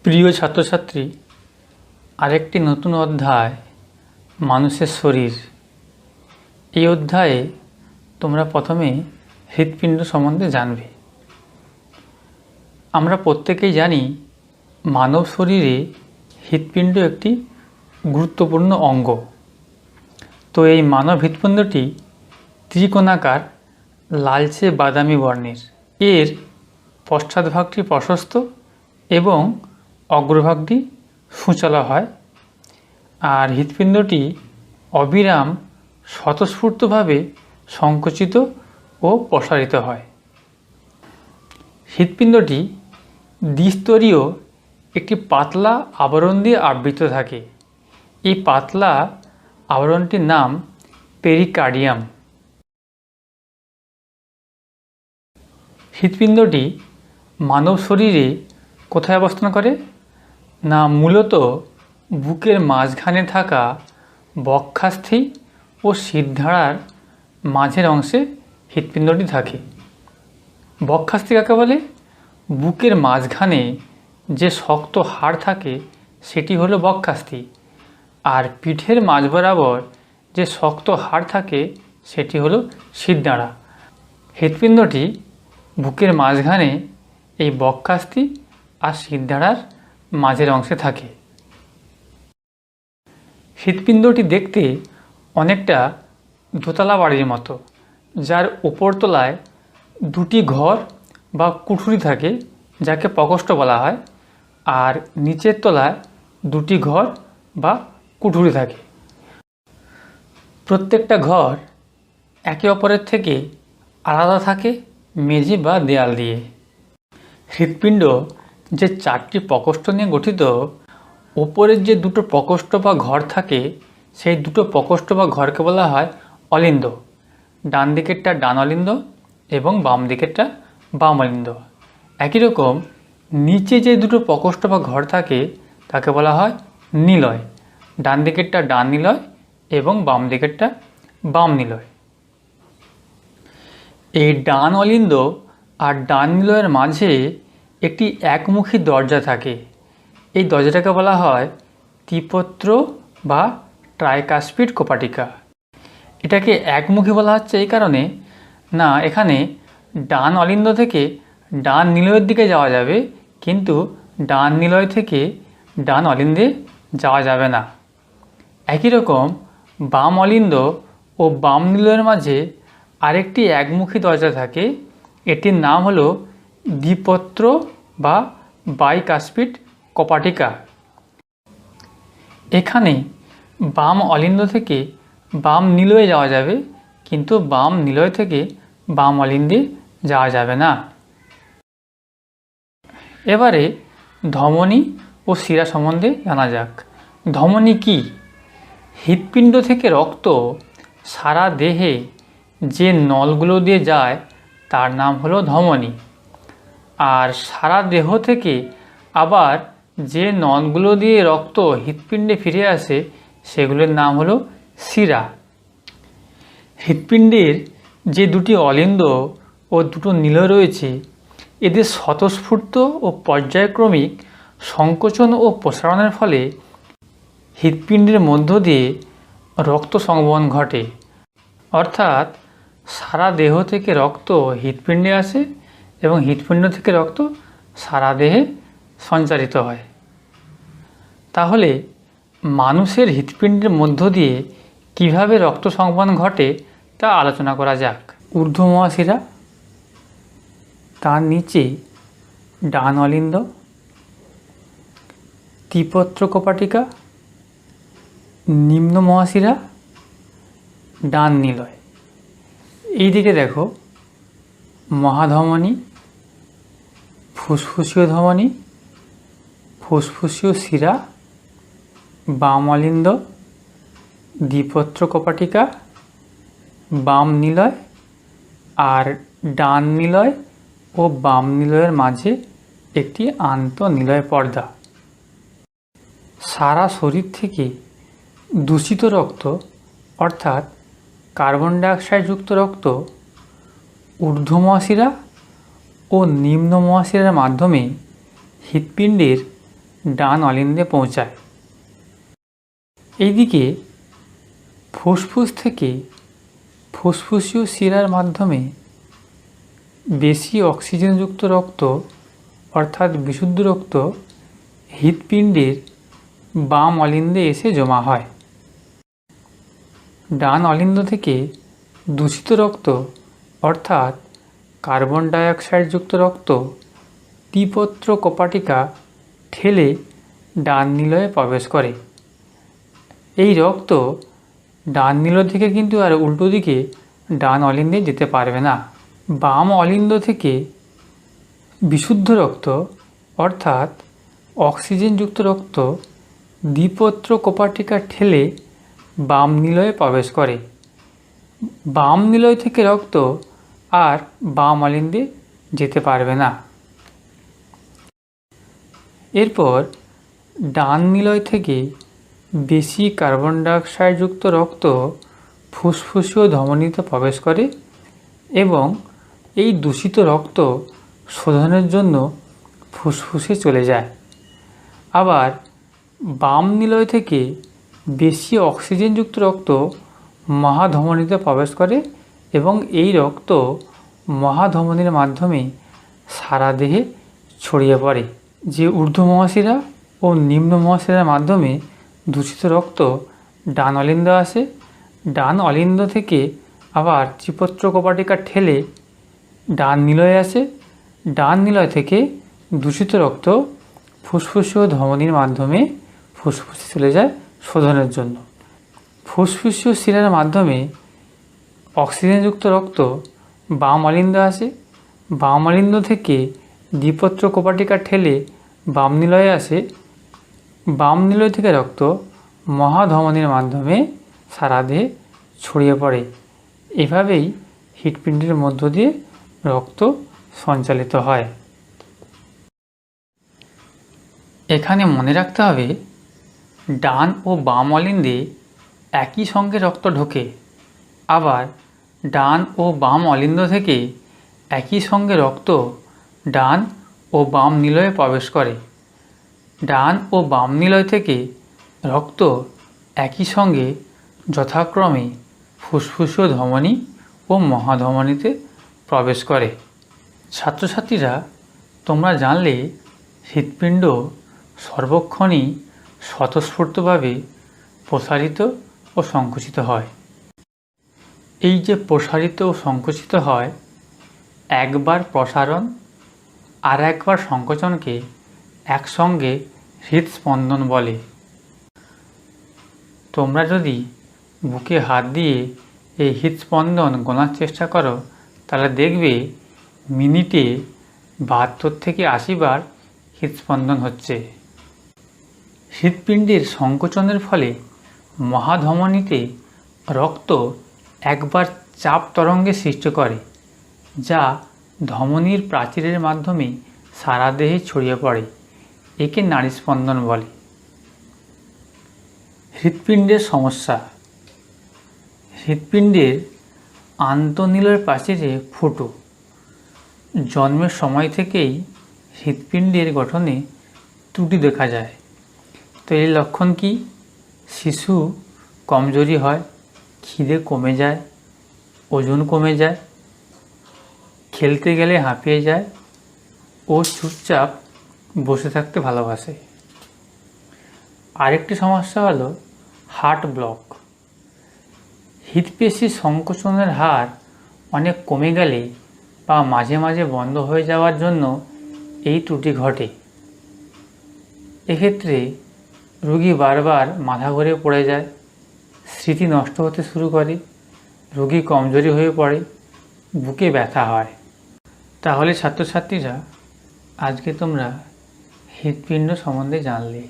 প্রিয় ছাত্রছাত্রী, আরেকটি নতুন অধ্যায় মানুষের শরীর। এই অধ্যায়ে তোমরা প্রথমে হৃৎপিণ্ড সম্বন্ধে জানবে। আমরা প্রত্যেকেই জানি মানব শরীরে হৃৎপিণ্ড একটি গুরুত্বপূর্ণ অঙ্গ। তো এই মানব হৃৎপিণ্ডটি ত্রিকোণাকার, লালচে বাদামি বর্ণের। এর পশ্চাৎভাগটি প্রশস্ত এবং অগ্রভাগটি সূচালো হয়। আর হৃৎপিণ্ডটি অবিরাম স্বতঃস্ফূর্তভাবে সংকুচিত ও প্রসারিত হয়। হৃৎপিণ্ডটি দ্বিস্তরীয় একটি পাতলা আবরণ দিয়ে আবৃত থাকে। এই পাতলা আবরণটির নাম পেরিকার্ডিয়াম। হৃৎপিণ্ডটি মানব শরীরে কোথায় অবস্থান করে? না, মূলত বুকের মাঝখানে থাকা বক্ষাস্থি ও শিরদাঁড়ার মাঝের অংশে হৃৎপিণ্ডটি থাকে। বক্ষাস্থি কাকে বলে? বুকের মাঝখানে যে শক্ত হাড় থাকে সেটি হলো বক্ষাস্থি, আর পিঠের মাঝ বরাবর যে শক্ত হাড় থাকে সেটি হলো শিরদাঁড়া। হৃৎপিণ্ডটি বুকের মাঝখানে এই বক্ষাস্থি আর শিরদাঁড়ার মাঝের অংশে থাকে। হৃৎপিণ্ডটি দেখতে অনেকটা দোতলা বাড়ির মতো, যার উপরতলায় দুটি ঘর বা কুঠুরি থাকে, যাকে প্রকোষ্ঠ বলা হয়, আর নিচের তলায় দুটি ঘর বা কুঠুরি থাকে। প্রত্যেকটা ঘর একে অপরের থেকে আলাদা থাকে মেঝে বা দেয়াল দিয়ে। হৃৎপিণ্ড যে চারটি প্রকোষ্ঠ নিয়ে গঠিত, ওপরের যে দুটো প্রকোষ্ঠ বা ঘর থাকে সেই দুটো প্রকোষ্ঠ বা ঘরকে বলা হয় অলিন্দ। ডান দিকেরটা ডান অলিন্দ এবং বাম দিকেরটা বাম অলিন্দ। একই রকম নিচে যে দুটো প্রকোষ্ঠ বা ঘর থাকে তাকে বলা হয় নিলয়। ডান দিকেরটা ডান নিলয় এবং বাম দিকেরটা বাম নিলয়। এই ডান অলিন্দ আর ডান নিলয়ের মাঝে একটি একমুখী দরজা থাকে। এই দরজাটাকে বলা হয় ত্রিপত্র বা ট্রাইকাসপিড কপাটিকা। এটাকে একমুখী বলা হচ্ছে এই কারণে, না এখানে ডান অলিন্দ থেকে ডান নিলয়ের দিকে যাওয়া যাবে, কিন্তু ডান নিলয় থেকে ডান অলিন্দে যাওয়া যাবে না। একই রকম বাম অলিন্দ ও বাম নিলয়ের মাঝে আরেকটি একমুখী দরজা থাকে। এটির নাম হলো দ্বিপত্র বা বাইকাসপিড কপাটিকা। এখানে বাম অলিন্দ থেকে বাম নিলয়ে যাওয়া যাবে, কিন্তু বাম নিলয় থেকে বাম অলিন্দে যাওয়া যাবে না। এবারে ধমনী ও শিরা সম্বন্ধে জানা যাক। ধমনী কি? হৃৎপিণ্ড থেকে রক্ত সারা দেহে যে নলগুলো দিয়ে যায় তার নাম হলো ধমনী। আর সারা দেহ থেকে আবার যে নলগুলো দিয়ে রক্ত হৃৎপিণ্ডে ফিরে আসে সেগুলোর নাম হলো শিরা। হৃৎপিণ্ডের যে দুটি অলিন্দ ও দুটো নিলয় রয়েছে, এদের স্বতঃস্ফূর্ত ও পর্যায়ক্রমিক সংকোচন ও প্রসারণের ফলে হৃৎপিণ্ডের মধ্য দিয়ে রক্ত সংবহন ঘটে। অর্থাৎ সারা দেহ থেকে রক্ত হৃৎপিণ্ডে আসে এবং হৃৎপিণ্ড থেকে রক্ত সারা দেহে সঞ্চারিত হয়। তাহলে মানুষের হৃৎপিণ্ডের মধ্য দিয়ে কিভাবে রক্ত সংবহন ঘটে তা আলোচনা করা যাক। ঊর্ধ্ব মহাশিরা, তার নিচে ডান অলিন্দ, ত্রিপত্র কপাটিকা, নিম্ন মহাশিরা, ডান নিলয়। এই দিকে দেখো মহাধমনী, ফুসফুসীয় ধমনী, ফুসফুসীয় শিরা, বাম অলিন্দ, দ্বিপত্র কপাটিকা, বাম নিলয়, আর ডান নিলয় ও বাম নিলয়ের মাঝে একটি আন্তঃনিলয় পর্দা। সারা শরীর থেকে দূষিত রক্ত অর্থাৎ কার্বন ডাইঅক্সাইড যুক্ত রক্ত ঊর্ধ্ব মহাশিরা ও নিম্ন মহাশিরার মাধ্যমে হৃৎপিণ্ডের ডান অলিন্দে পৌঁছায়। এইদিকে ফুসফুস থেকে ফুসফুসীয় শিরার মাধ্যমে বেশি অক্সিজেনযুক্ত রক্ত অর্থাৎ বিশুদ্ধ রক্ত হৃৎপিণ্ডের বাম অলিন্দে এসে জমা হয়। ডান অলিন্দ থেকে দূষিত রক্ত অর্থাৎ কার্বন ডাইঅক্সাইডযুক্ত রক্ত ত্রিপত্র কপাটিকা ঠেলে ডান নিলয়ে প্রবেশ করে। এই রক্ত ডান নিলয় থেকে কিন্তু আর উল্টো দিকে ডান অলিন্দে যেতে পারবে না। বাম অলিন্দ থেকে বিশুদ্ধ রক্ত অর্থাৎ অক্সিজেনযুক্ত রক্ত দ্বিপত্র কপাটিকা ঠেলে বাম নিলয়ে প্রবেশ করে। বাম নিলয় থেকে রক্ত আর বাম অলিন্দে যেতে পারবে না। এরপর ডান নিলয় থেকে বেশি কার্বন ডাইঅক্সাইডযুক্ত রক্ত ফুসফুসীয় ধমনীতে প্রবেশ করে এবং এই দূষিত রক্ত শোধনের জন্য ফুসফুসে চলে যায়। আবার বাম নিলয় থেকে বেশি অক্সিজেনযুক্ত রক্ত মহাধমনীতে প্রবেশ করে এবং এই রক্ত মহাধমনীর মাধ্যমে সারা দেহে ছড়িয়ে পড়ে। যে ঊর্ধ্ব মহাশিরা ও নিম্ন মহাশিরার মাধ্যমে দূষিত রক্ত ডান অলিন্দ আসে। ডান অলিন্দ থেকে আবার ত্রিপত্র কপাটিকা ঠেলে ডান নিলয়ে আসে। ডান নিলয় থেকে দূষিত রক্ত ফুসফুসীয় ধমনীর মাধ্যমে ফুসফুসে চলে যায় শোধনের জন্য। ফুসফুসীয় শিরার মাধ্যমে অক্সিজেনযুক্ত রক্ত বাম অলিন্দ আসে। বাম অলিন্দ থেকে দ্বিপত্র কপাটিকা ঠেলে বাম নিলয়ে আসে। বাম নিলয় থেকে রক্ত মহাধমনীর মাধ্যমে সারা দেহে ছড়িয়ে পড়ে। এভাবেই হৃৎপিণ্ডের মধ্য দিয়ে রক্ত সঞ্চালিত হয়। এখানে মনে রাখতে হবে ডান ও বাম অলিন্দে একই সঙ্গে রক্ত ঢোকে, আবার ডান ও বাম অলিন্দ থেকে একই সঙ্গে রক্ত ডান ও বাম নিলয়ে প্রবেশ করে। ডান ও বাম নিলয় থেকে রক্ত একই সঙ্গে যথাক্রমে ফুসফুসীয় ধমনী ও মহাধমনীতে প্রবেশ করে। ছাত্রছাত্রীরা, তোমরা জানলে হৃৎপিণ্ড সর্বক্ষণই স্বতঃস্ফূর্তভাবে প্রসারিত ও সংকুচিত হয়। এই যে প্রসারিত ও সংকুচিত হয়, একবার প্রসারণ আর একবার সংকোচনকে একসঙ্গে হৃদস্পন্দন বলে। তোমরা যদি বুকে হাত দিয়ে এই হৃদস্পন্দন গোনার চেষ্টা করো তাহলে দেখবে মিনিটে 72 থেকে 80 বার হৃদস্পন্দন হচ্ছে। হৃৎপিণ্ডের সংকোচনের ফলে মহাধমনীতে রক্ত একবার চাপ তরঙ্গের সৃষ্টি করে, যা ধমনীর প্রাচীরের মাধ্যমে সারা দেহে ছড়িয়ে পড়ে। একে নাড়িস্পন্দন বলে। হৃৎপিণ্ডের সমস্যা। হৃৎপিণ্ডের আন্তঃনিলয় প্রাচীরে ফুটো। জন্মের সময় থেকেই হৃৎপিণ্ডের গঠনে ত্রুটি দেখা যায়। তো এর লক্ষণ কি? শিশু কমজোরি হয়, খিদে কমে যায়, ওজন কমে যায়, খেলতে গেলে হাঁপিয়ে যায় ও চুপচাপ বসে থাকতে ভালোবাসে। আরেকটি সমস্যা হলো হার্ট ব্লক। হৃৎপেশি সংকোচনের হার অনেক কমে গেলে বা মাঝে মাঝে বন্ধ হয়ে যাওয়ার জন্য এই ত্রুটি ঘটে। এক্ষেত্রে রোগী বারবার মাথা ঘুরে পড়ে যায়, স্মৃতি নষ্ট হতে শুরু করে, রোগী কমজোরি হয়ে পড়ে, বুকে ব্যথা হয়। তাহলে ছাত্রছাত্রীরা, আজকে তোমরা হৃৎপিণ্ড সম্বন্ধে জানলে।